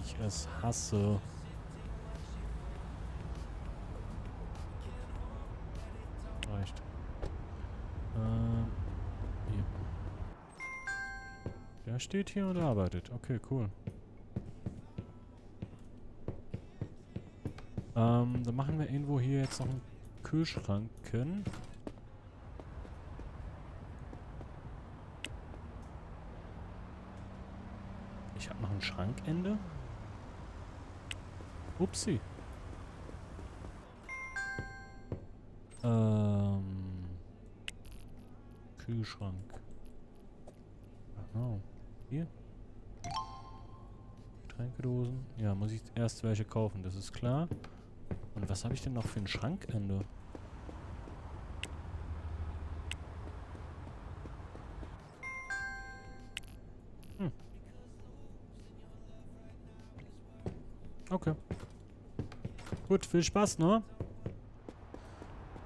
ich es hasse. Reicht. Hier. Der steht hier und arbeitet. Okay, cool. Dann machen wir irgendwo hier jetzt noch einen Kühlschrank hin. Ich habe noch ein Schrankende. Upsi. Kühlschrank. Oh. Hier. Getränkedosen. Ja, muss ich erst welche kaufen, das ist klar. Und was habe ich denn noch für ein Schrankende? Okay. Gut, viel Spaß, ne?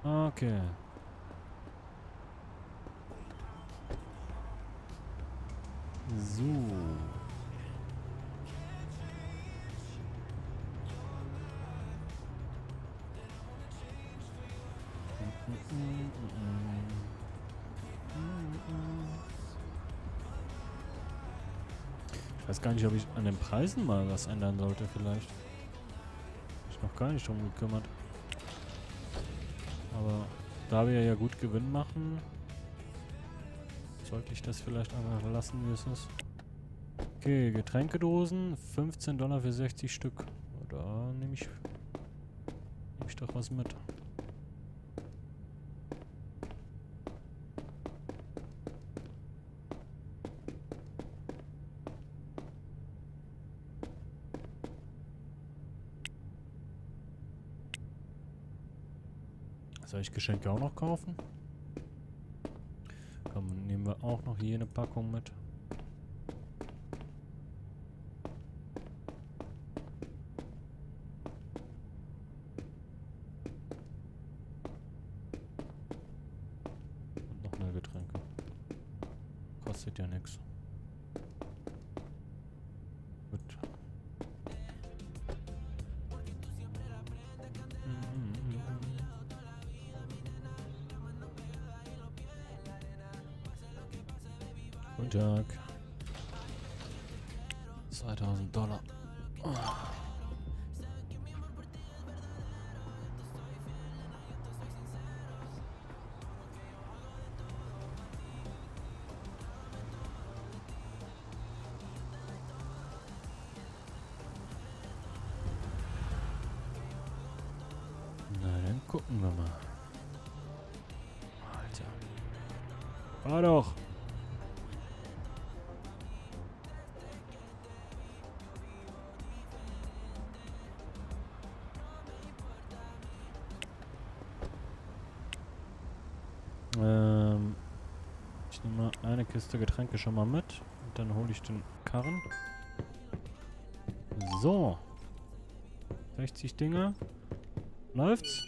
Okay. So. Ich weiß gar nicht, ob ich an den Preisen mal was ändern sollte, vielleicht. Ich noch gar nicht drum gekümmert. Aber da wir ja gut Gewinn machen, sollte ich das vielleicht einfach lassen, wie es ist. Okay, Getränkedosen, 15 $ für 60 Stück. Da nehme ich doch was mit. Soll ich Geschenke auch noch kaufen? Komm, nehmen wir auch noch hier eine Packung mit. Und noch mehr Getränke. Kostet ja nichts. Gut. Guten Tag. 2000 $. Oh. Na, dann gucken wir mal. Alter. Fahr doch! Ich nehme mal eine Kiste Getränke schon mal mit. Und dann hole ich den Karren. So. 60 Dinger. Läuft's?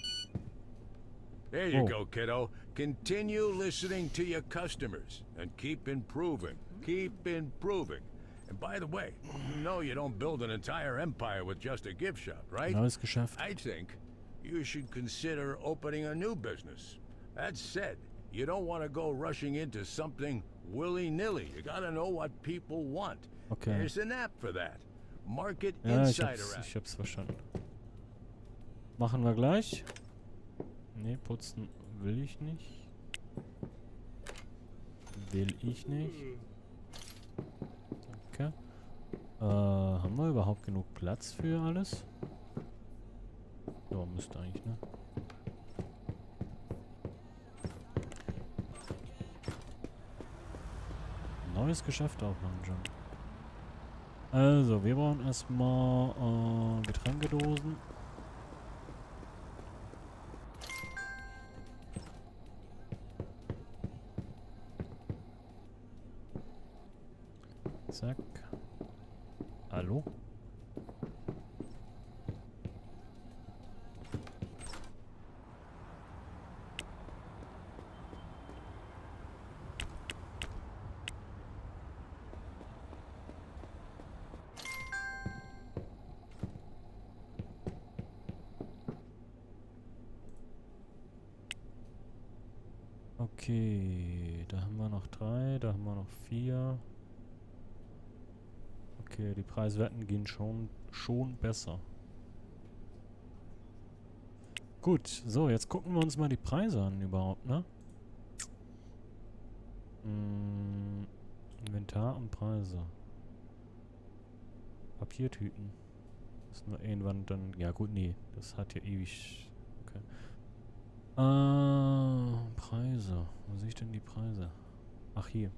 There you go, kiddo. Continue listening to your customers and keep improving. Keep improving. And by the way, you know you don't build an entire empire with just a gift shop, right? Neues Geschäft. I think you should consider opening a new business. That said, you don't want to go rushing into something willy-nilly. You gotta know what people want. Okay. There's an app for that. Market Ja, Insider app. ich hab's verstanden. Machen wir gleich. Ne, putzen will ich nicht. Will ich nicht. Okay. Haben wir überhaupt genug Platz für alles? Ja, müsste eigentlich, ne? Neues Geschäft aufmachen, John. Also, wir brauchen erstmal Getränkedosen. Zack. Hallo? Okay, da haben wir noch 3, da haben wir noch 4. Okay, die Preiswerten gehen schon besser. Gut, so, jetzt gucken wir uns mal die Preise an überhaupt, ne? Inventar und Preise. Papiertüten. Ist nur irgendwann dann... Ja gut, nee. Das hat ja ewig... Okay. Preise. Wo sehe ich denn die Preise? Ach, hier.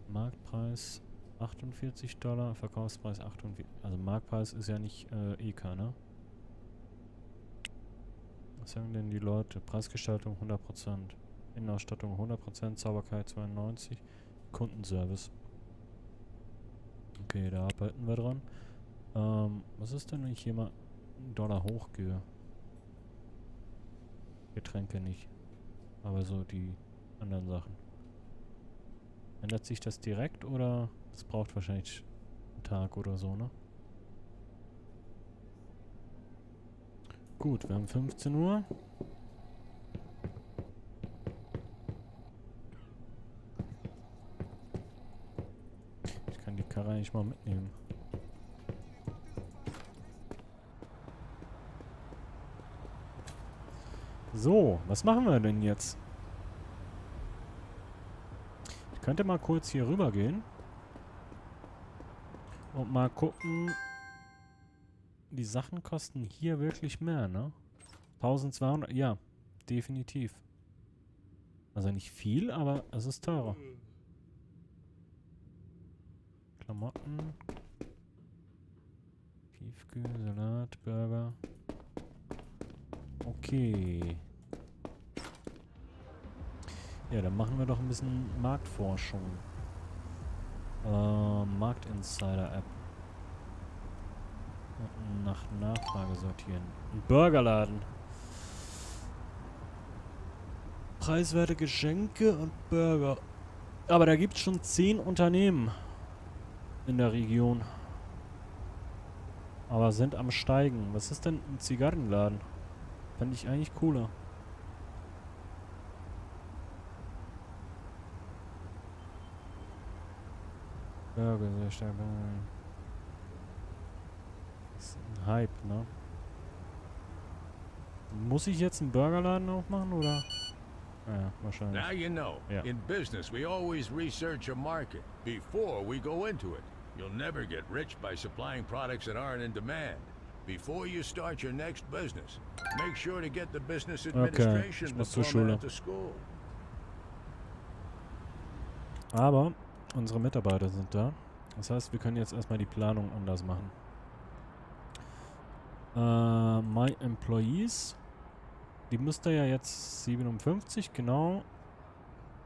Marktpreis $48, Verkaufspreis 48. Also Marktpreis ist ja nicht EK, ne? Was sagen denn die Leute? Preisgestaltung 100%. Innenausstattung 100%, Sauberkeit 92%, Kundenservice. Okay, da arbeiten wir dran. Was ist denn, wenn ich hier mal einen Dollar hochgehe? Getränke nicht. Aber so die anderen Sachen. Ändert sich das direkt oder das braucht wahrscheinlich einen Tag oder so, ne? Gut, wir haben 15 Uhr. Ich kann die Karre eigentlich mal mitnehmen. So, was machen wir denn jetzt? Ich könnte mal kurz hier rüber gehen. Und mal gucken. Die Sachen kosten hier wirklich mehr, ne? 1200, ja, definitiv. Also nicht viel, aber es ist teurer. Klamotten. Tiefkühl, Salat, Burger. Okay. Ja, dann machen wir doch ein bisschen Marktforschung. Marktinsider-App. Nach Nachfrage sortieren. Ein Burgerladen. Preiswerte Geschenke und Burger. Aber da gibt es schon 10 Unternehmen in der Region. Aber sind am Steigen. Was ist denn ein Zigarrenladen? Fände ich eigentlich cooler. Burger, sehr stark. Das ist ein Hype, ne? Muss ich jetzt einen Burgerladen aufmachen, oder? Ja, wahrscheinlich. Now you know. Yeah. In business, we always research a market before we go into it. You'll never get rich by supplying products that aren't in demand. Before you start your next business, make sure to get the business administration ich muss zur diploma Schule. at the school. Aber unsere Mitarbeiter sind da. Das heißt, wir können jetzt erstmal die Planung anders machen. My Employees. Die müsste ja jetzt 57, genau.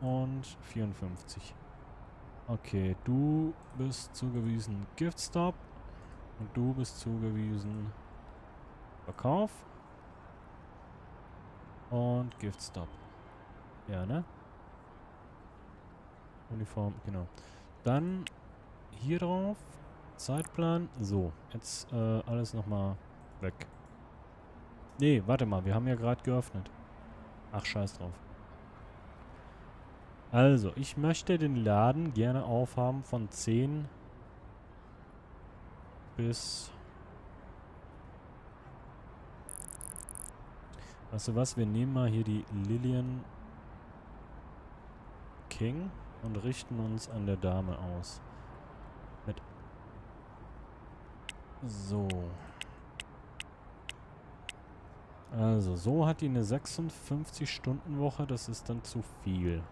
Und 54. Okay, du bist zugewiesen Gift Stop. Und du bist zugewiesen Verkauf. Und Gift Stop. Ja, ne? Uniform, genau. Dann hier drauf. Zeitplan. So, jetzt alles nochmal weg. Nee, warte mal, wir haben ja gerade geöffnet. Ach, scheiß drauf. Also, ich möchte den Laden gerne aufhaben von 10 bis... Weißt du was, wir nehmen mal hier die Lillian King und richten uns an der Dame aus. Mit... So... Also, so hat die eine 56-Stunden-Woche, das ist dann zu viel.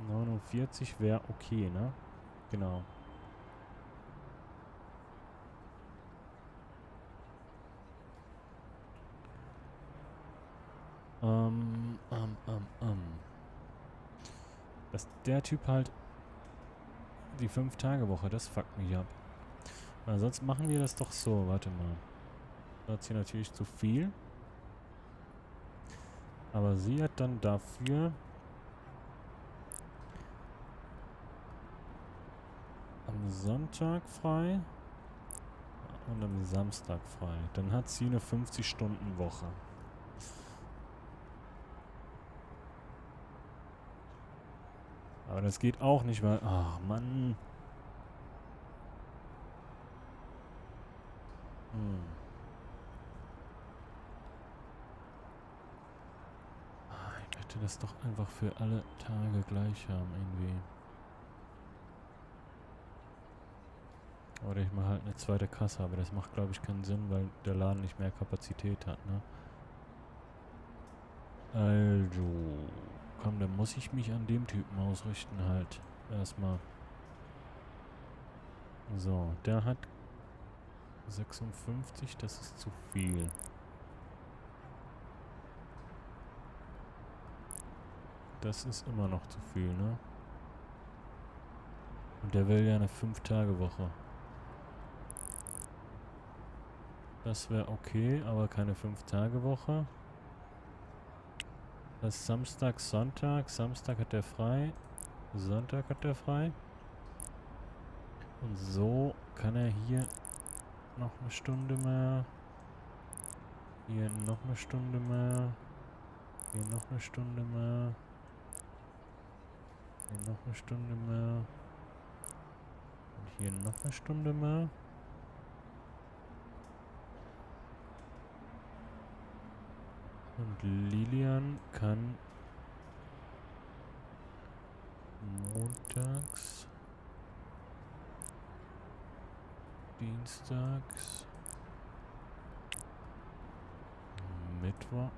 ...49 wäre okay, ne? Genau. Dass der Typ halt... Die 5-Tage-Woche, das fuckt mich ab. Weil sonst machen wir das doch so. Warte mal. Das ist hier natürlich zu viel. Aber sie hat dann dafür... am Sonntag frei. und am Samstag frei. Dann hat sie eine 50-Stunden-Woche. Aber das geht auch nicht, weil... Ach, Mann. Ich möchte das doch einfach für alle Tage gleich haben, irgendwie. Oder ich mache halt eine zweite Kasse, aber das macht, glaube ich, keinen Sinn, weil der Laden nicht mehr Kapazität hat, ne? Also, komm, dann muss ich mich an dem Typen ausrichten halt. Erstmal. So, der hat 56, das ist zu viel. Das ist immer noch zu viel, ne? Und der will ja eine 5-Tage-Woche. Das wäre okay, aber keine 5-Tage-Woche. Das ist Samstag, Sonntag. Samstag hat er frei. Sonntag hat er frei. Und so kann er hier noch eine Stunde mehr. Hier noch eine Stunde mehr. Hier noch eine Stunde mehr. Hier noch eine Stunde mehr. Und hier noch eine Stunde mehr. Und Lilian kann montags, dienstags, mittwochs.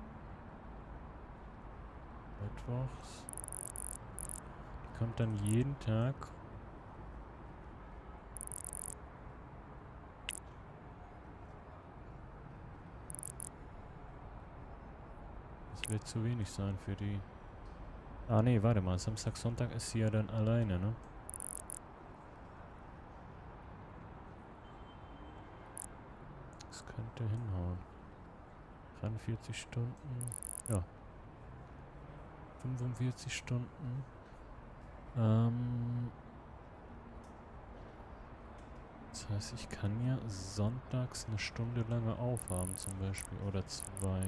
Die kommt dann jeden Tag. Das wird zu wenig sein für die. Ah nee, warte mal. Samstag, Sonntag ist sie ja dann alleine, ne? Das könnte hinhauen. 43 Stunden. Ja. 45 Stunden. Das heißt, ich kann ja sonntags eine Stunde lange aufhaben zum Beispiel. Oder 2.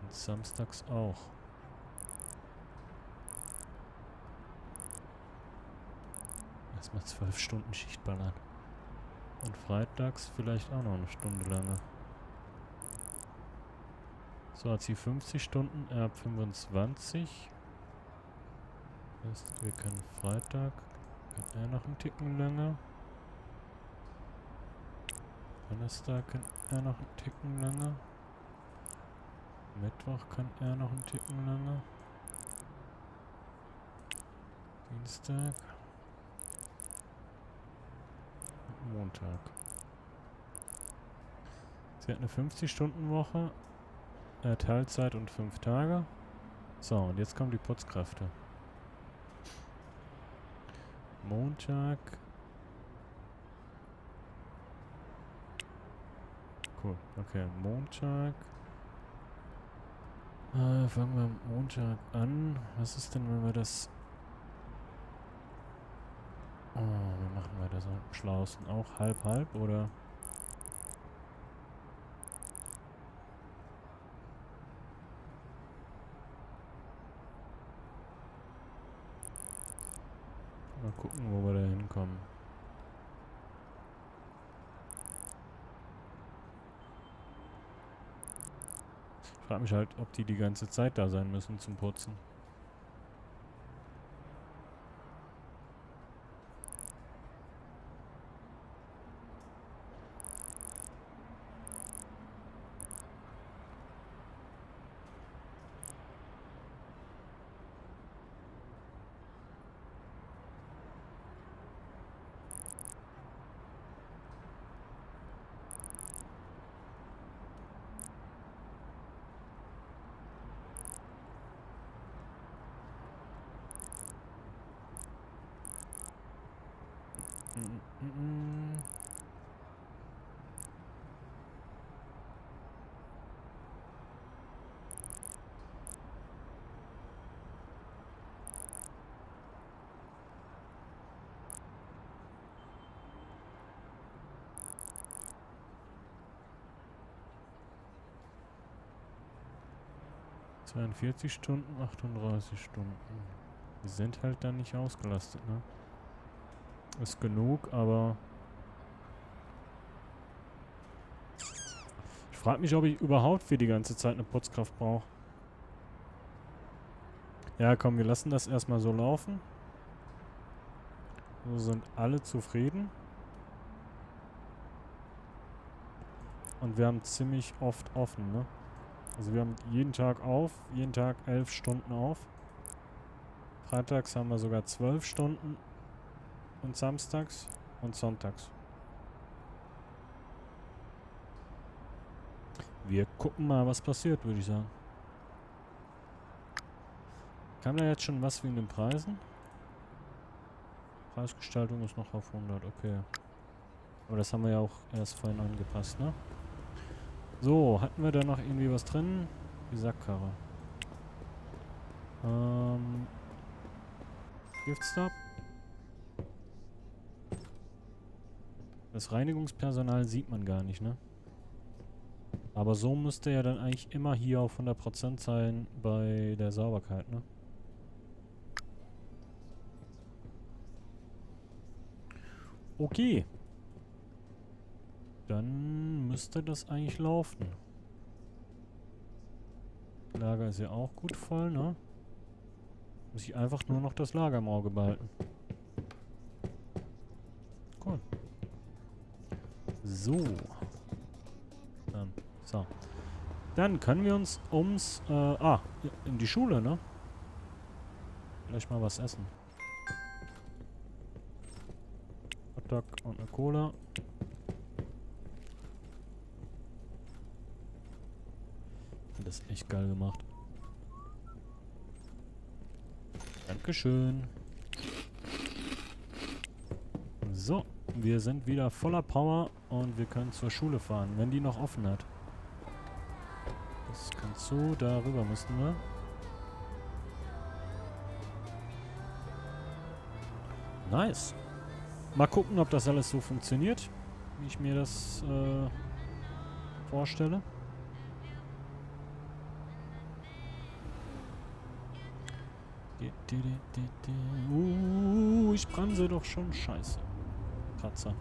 Und samstags auch. Erstmal 12 Stunden Schicht ballern. Und freitags vielleicht auch noch eine Stunde lange. So, hat sie 50 Stunden, er hat 25. Das heißt, wir können Freitag, kann er noch einen Ticken länger. Donnerstag kann er noch einen Ticken länger. Mittwoch kann er noch einen Ticken länger. Dienstag. Und Montag. Sie hat eine 50-Stunden-Woche. Teilzeit und 5 Tage. So, und jetzt kommen die Putzkräfte. Montag. Cool, okay, Montag. Fangen wir am Montag an. Was ist denn, wenn wir das... Oh, wie machen wir das am schlausten? Auch halb, oder? Mal gucken, wo wir da hinkommen. Ich frage mich halt, ob die ganze Zeit da sein müssen zum Putzen. 42 Stunden, 38 Stunden. Wir sind halt dann nicht ausgelastet, ne? Ist genug, aber... Ich frage mich, ob ich überhaupt für die ganze Zeit eine Putzkraft brauche. Ja, komm, wir lassen das erstmal so laufen. So sind alle zufrieden. Und wir haben ziemlich oft offen, ne? Also wir haben jeden Tag auf, jeden Tag 11 Stunden auf. Freitags haben wir sogar 12 Stunden und samstags und sonntags. Wir gucken mal, was passiert, würde ich sagen. Kam da jetzt schon was wegen den Preisen? Preisgestaltung ist noch auf 100, okay. Aber das haben wir ja auch erst vorhin angepasst, ne? So, hatten wir da noch irgendwie was drin? Die Sackkarre. Giftstop. Das Reinigungspersonal sieht man gar nicht, ne? Aber so müsste ja dann eigentlich immer hier auf 100% sein bei der Sauberkeit, ne? Okay. Dann müsste das eigentlich laufen. Lager ist ja auch gut voll, ne? Muss ich einfach nur noch das Lager im Auge behalten. Cool. So. So. Dann können wir uns ums... in die Schule, ne? Vielleicht mal was essen. Hotdog und eine Cola. Das ist echt geil gemacht. Dankeschön. So, wir sind wieder voller Power und wir können zur Schule fahren, wenn die noch offen hat. Das kann so, darüber müssten wir. Nice. Mal gucken, ob das alles so funktioniert, wie ich mir das vorstelle. Ich bremse doch schon. Scheiße. Kratzer.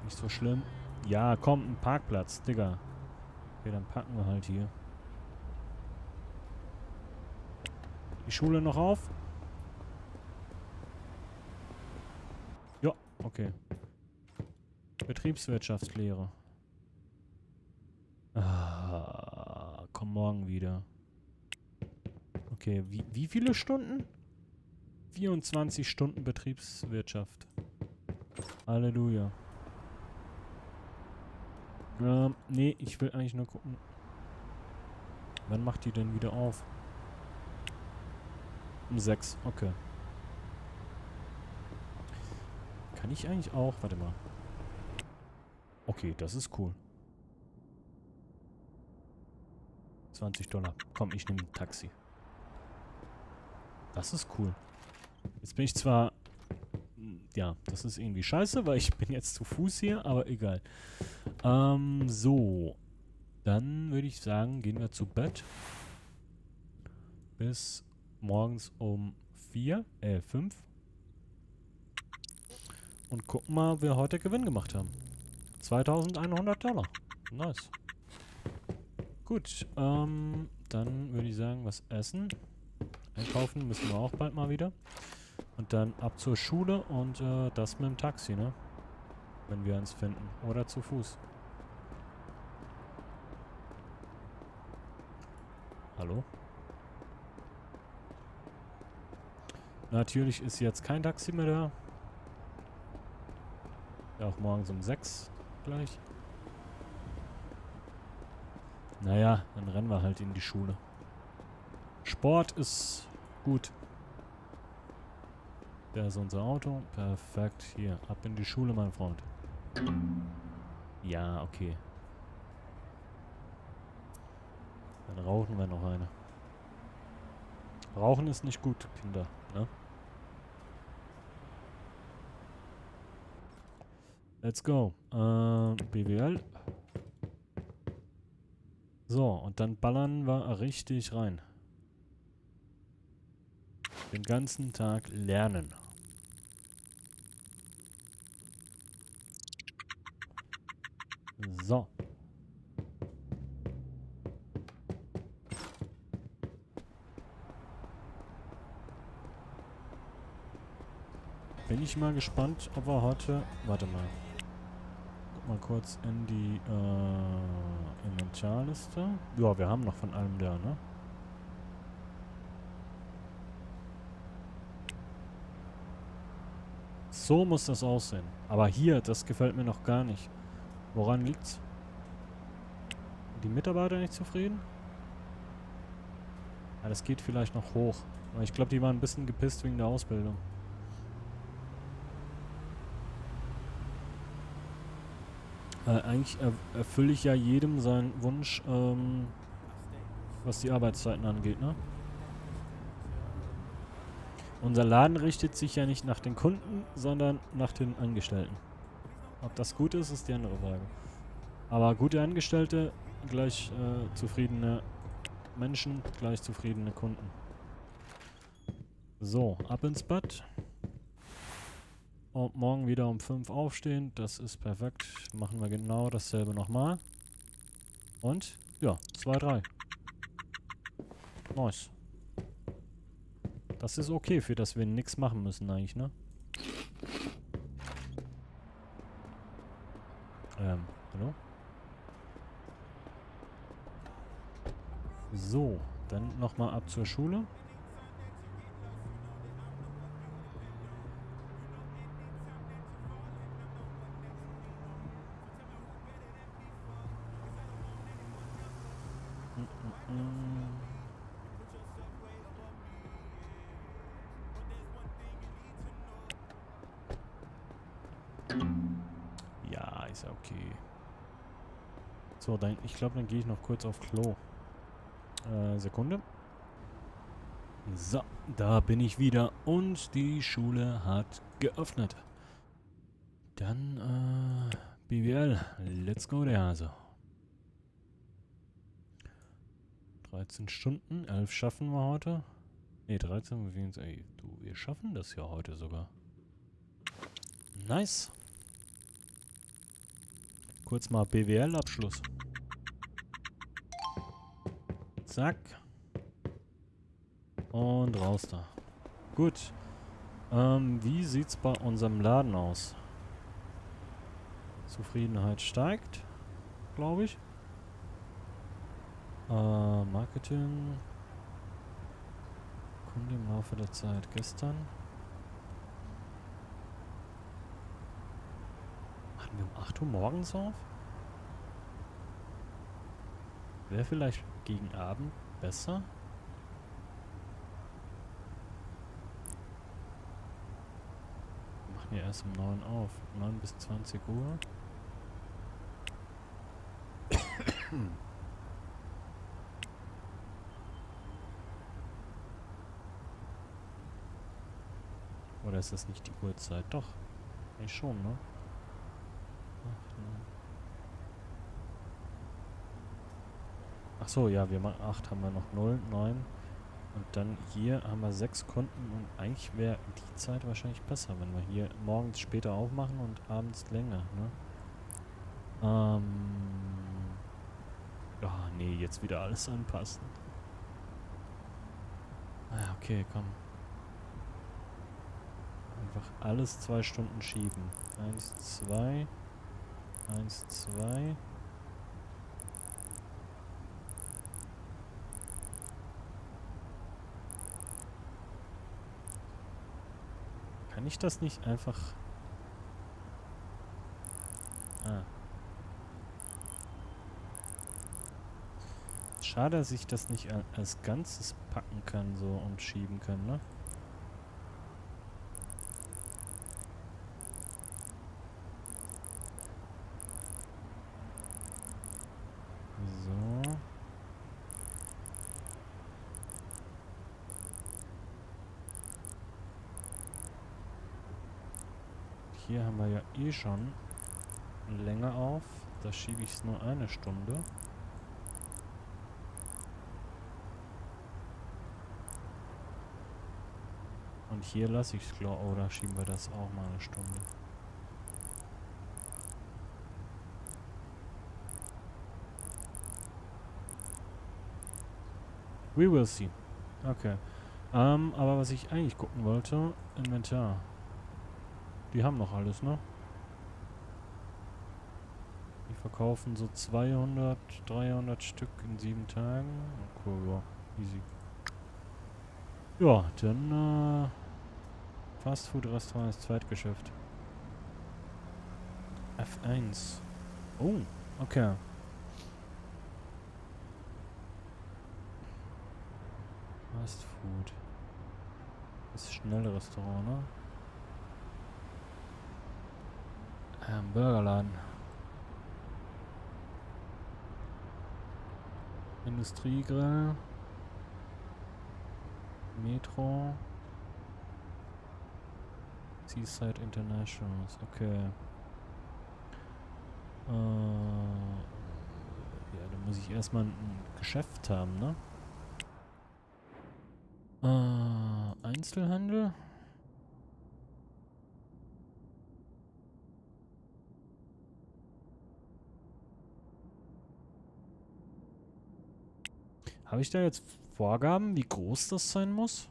Nicht so schlimm. Ja, komm, ein Parkplatz, Digga. Okay, dann packen wir halt hier. Die Schule noch auf? Ja, okay. Betriebswirtschaftslehre. Ah, komm morgen wieder. Okay, wie viele Stunden? 24 Stunden Betriebswirtschaft. Halleluja. Nee, ich will eigentlich nur gucken. Wann macht die denn wieder auf? Um 6, okay. Kann ich eigentlich auch? Warte mal. Okay, das ist cool. 20 $. Komm, ich nehme ein Taxi. Das ist cool. Jetzt bin ich zwar... Ja, das ist irgendwie scheiße, weil ich bin jetzt zu Fuß hier, aber egal. So. Dann würde ich sagen, gehen wir zu Bett. Bis morgens um 5. Und gucken mal, ob wir heute Gewinn gemacht haben. 2100 $. Nice. Gut, dann würde ich sagen, was essen. Einkaufen müssen wir auch bald mal wieder. Und dann ab zur Schule und das mit dem Taxi, ne? Wenn wir uns finden. Oder zu Fuß. Hallo? Natürlich ist jetzt kein Taxi mehr da. Ja, auch morgens um 6 gleich. Naja, dann rennen wir halt in die Schule. Sport ist gut. Da ist unser Auto. Perfekt. Hier, ab in die Schule, mein Freund. Ja, okay. Dann rauchen wir noch eine. Rauchen ist nicht gut, Kinder, ne? Let's go. BWL. So, und dann ballern wir richtig rein. Den ganzen Tag lernen. So. Bin ich mal gespannt, ob er heute... Warte mal. Guck mal kurz in die Inventarliste. Ja, wir haben noch von allem da, ne? So muss das aussehen. Aber hier, das gefällt mir noch gar nicht. Woran liegt's? Die Mitarbeiter nicht zufrieden? Ja, das geht vielleicht noch hoch. Aber ich glaube, die waren ein bisschen gepisst wegen der Ausbildung. Eigentlich erfülle ich ja jedem seinen Wunsch, was die Arbeitszeiten angeht, ne? Unser Laden richtet sich ja nicht nach den Kunden, sondern nach den Angestellten. Ob das gut ist, ist die andere Frage. Aber gute Angestellte gleich zufriedene Menschen, gleich zufriedene Kunden. So, ab ins Bett. Und morgen wieder um 5 aufstehen. Das ist perfekt. Machen wir genau dasselbe nochmal. Und, ja, 2, 3. Nice. Das ist okay, für das wir nichts machen müssen eigentlich, ne? Hallo? So, dann nochmal ab zur Schule. Ja, ist ja okay. So, dann, ich glaube, dann gehe ich noch kurz auf Klo. Sekunde. So, da bin ich wieder und die Schule hat geöffnet. Dann, BWL, let's go der Hase. 13 Stunden, 11 schaffen wir heute. Ne, 13, ey, du, wir schaffen das ja heute sogar. Nice. Kurz mal BWL-Abschluss. Zack. Und raus da. Gut. Wie sieht's bei unserem Laden aus? Zufriedenheit steigt, glaube ich. Marketing. Kunde im Laufe der Zeit. Gestern. Hatten wir um 8 Uhr morgens auf? Wäre vielleicht gegen Abend besser? Wir machen ja erst um 9 auf. 9 bis 20 Uhr. Oder ist das nicht die Uhrzeit? Doch. Eigentlich schon, ne? Ach so, ja, wir machen 8, haben wir noch 0, 9. Und dann hier haben wir 6 Kunden und eigentlich wäre die Zeit wahrscheinlich besser, wenn wir hier morgens später aufmachen und abends länger, ne? Ja, nee, jetzt wieder alles anpassen. Ah, okay, komm. Einfach alles 2 Stunden schieben. 1, 2. 1, 2. Kann ich das nicht einfach... Ah. Schade, dass ich das nicht als Ganzes packen kann so und schieben kann, ne? So. Hier haben wir ja eh schon länger auf. Da schiebe ich es nur 1 Stunde. Und hier lasse ich es, glaube ich. Oder schieben wir das auch mal eine Stunde. We will see. Okay. Aber was ich eigentlich gucken wollte, Inventar. Die haben noch alles, ne? Die verkaufen so 200, 300 Stück in 7 Tagen. Cool, ja. Easy. Ja, dann, Fastfood-Restaurant ist Zweitgeschäft. F1. Oh, okay. Fastfood. Das schnelle Restaurant, ne? Burgerladen. Industriegrill. Metro. Seaside Internationals. Okay. Ja, da muss ich erstmal ein Geschäft haben, ne? Einzelhandel? Habe ich da jetzt Vorgaben, wie groß das sein muss?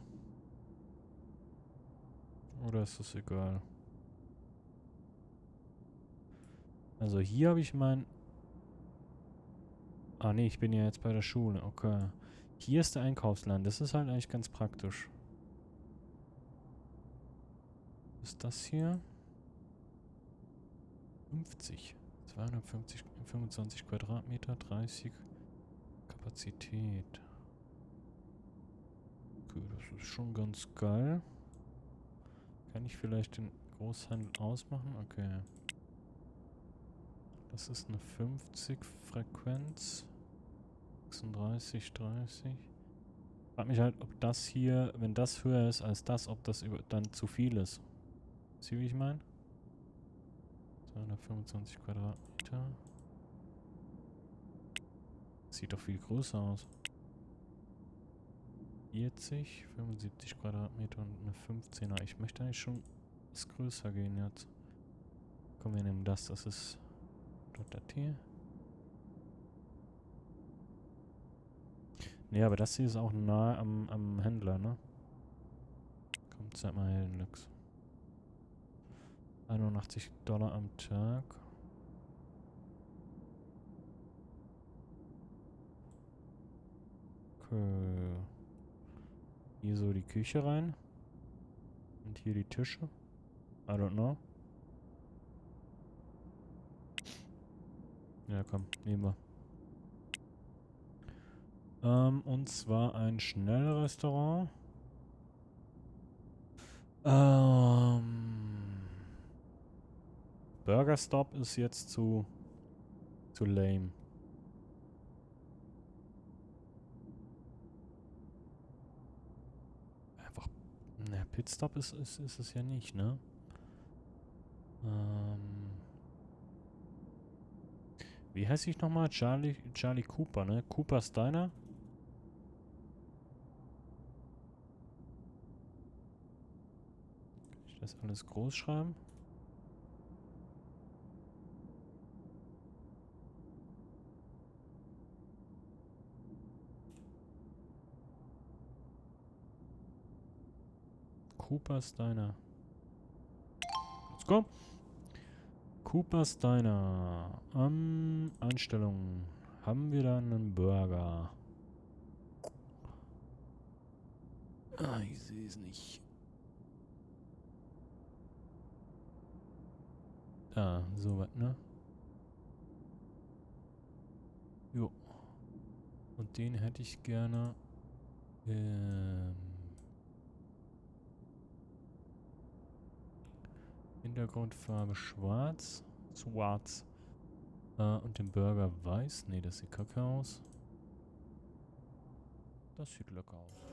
Oder ist das egal? Also hier habe ich mein... Ah nee, ich bin ja jetzt bei der Schule. Okay. Hier ist der Einkaufsland. Das ist halt eigentlich ganz praktisch. Was ist das hier? 50. 250, 25 Quadratmeter, 30 Kapazität. Okay, das ist schon ganz geil. Kann ich vielleicht den Großhandel ausmachen? Okay. Das ist eine 50 Frequenz. 36, 30. Ich frage mich halt, ob das hier, wenn das höher ist als das, ob das dann zu viel ist. Sieh, wie ich meine? 225 Quadratmeter. Sieht doch viel größer aus. 40, 75 Quadratmeter und eine 15er. Ich möchte eigentlich schon was größer gehen jetzt. Komm, wir nehmen das. Das ist dort das hier. Ne, aber das hier ist auch nah am Händler, ne? Komm, zeig mal her den Lux. 81 Dollar am Tag. Okay. Hier so die Küche rein. Und hier die Tische. I don't know. Ja, komm, nehmen wir. Und zwar ein Schnellrestaurant. Burger Stop ist jetzt zu lame. Einfach. Ne, Pitstop ist es ja nicht, ne? Wie heißt ich nochmal? Charlie Cooper, ne? Cooper's Diner? Kann ich das alles groß schreiben? Cooper's Diner. Let's go. Cooper's Diner. Einstellungen. Haben wir da einen Burger? Ah, ich sehe es nicht. Da, sowas, ne? Jo. Und den hätte ich gerne. Hintergrundfarbe schwarz. Schwarz. Und den Burger weiß. Ne, das sieht kacke aus. Das sieht lecker aus.